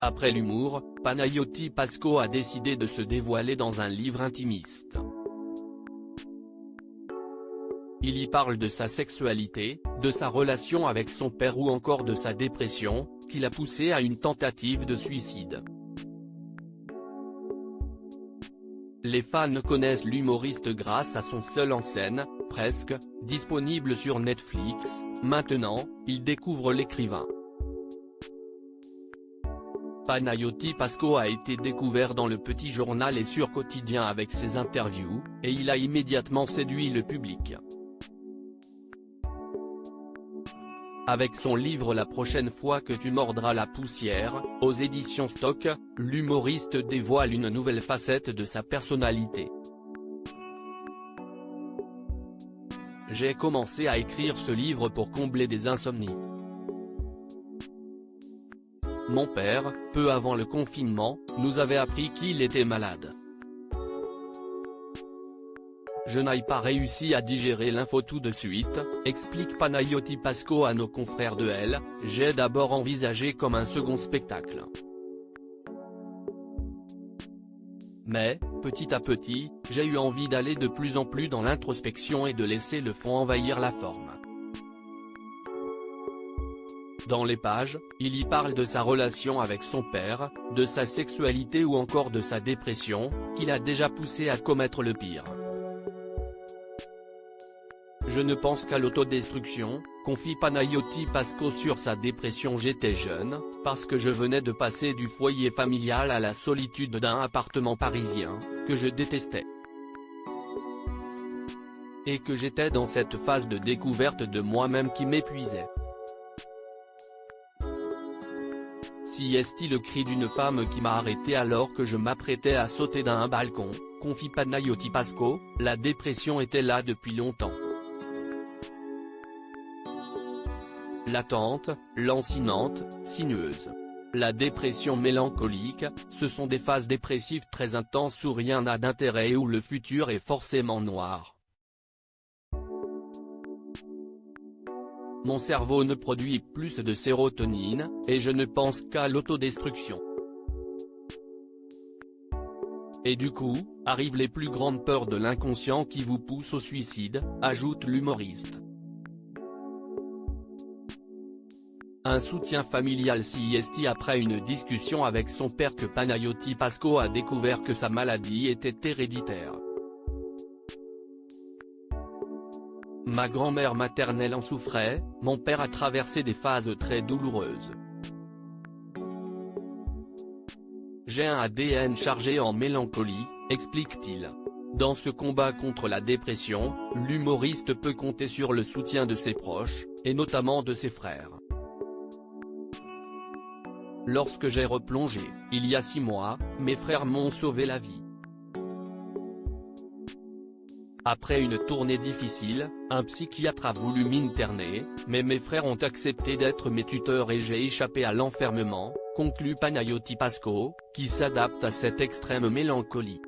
Après l'humour, Panayotis Pasco a décidé de se dévoiler dans un livre intimiste. Il y parle de sa sexualité, de sa relation avec son père ou encore de sa dépression, qui l'a poussé à une tentative de suicide. Les fans connaissent l'humoriste grâce à son seul en scène, Presque, disponible sur Netflix. Maintenant, ils découvrent l'écrivain. Panayotis Pasco a été découvert dans le Petit Journal et sur Quotidien avec ses interviews, et il a immédiatement séduit le public. Avec son livre La prochaine fois que tu mordras la poussière, aux éditions Stock, l'humoriste dévoile une nouvelle facette de sa personnalité. J'ai commencé à écrire ce livre pour combler des insomnies. Mon père, peu avant le confinement, nous avait appris qu'il était malade. Je n'ai pas réussi à digérer l'info tout de suite, explique Panayotis Pasco à nos confrères de Elle. J'ai d'abord envisagé comme un second spectacle. Mais, petit à petit, j'ai eu envie d'aller de plus en plus dans l'introspection et de laisser le fond envahir la forme. Dans les pages, il y parle de sa relation avec son père, de sa sexualité ou encore de sa dépression, qui l'a déjà poussé à commettre le pire. Je ne pense qu'à l'autodestruction, confie Panayotis Pasco sur sa dépression. J'étais jeune, parce que je venais de passer du foyer familial à la solitude d'un appartement parisien, que je détestais. Et que j'étais dans cette phase de découverte de moi-même qui m'épuisait. Si est-il le cri d'une femme qui m'a arrêté alors que je m'apprêtais à sauter d'un balcon, confie Panayotis Pasco. La dépression était là depuis longtemps. Latente, lancinante, sinueuse. La dépression mélancolique, ce sont des phases dépressives très intenses où rien n'a d'intérêt et où le futur est forcément noir. Mon cerveau ne produit plus de sérotonine, et je ne pense qu'à l'autodestruction. Et du coup, arrivent les plus grandes peurs de l'inconscient qui vous poussent au suicide, ajoute l'humoriste. Un soutien familial. Si est après une discussion avec son père que Panayotis Pasco a découvert que sa maladie était héréditaire. Ma grand-mère maternelle en souffrait, mon père a traversé des phases très douloureuses. J'ai un ADN chargé en mélancolie, explique-t-il. Dans ce combat contre la dépression, l'humoriste peut compter sur le soutien de ses proches, et notamment de ses frères. Lorsque j'ai replongé, il y a 6 mois, mes frères m'ont sauvé la vie. Après une tournée difficile, un psychiatre a voulu m'interner, mais mes frères ont accepté d'être mes tuteurs et j'ai échappé à l'enfermement, conclut Panayotis Pasco, qui s'adapte à cette extrême mélancolie.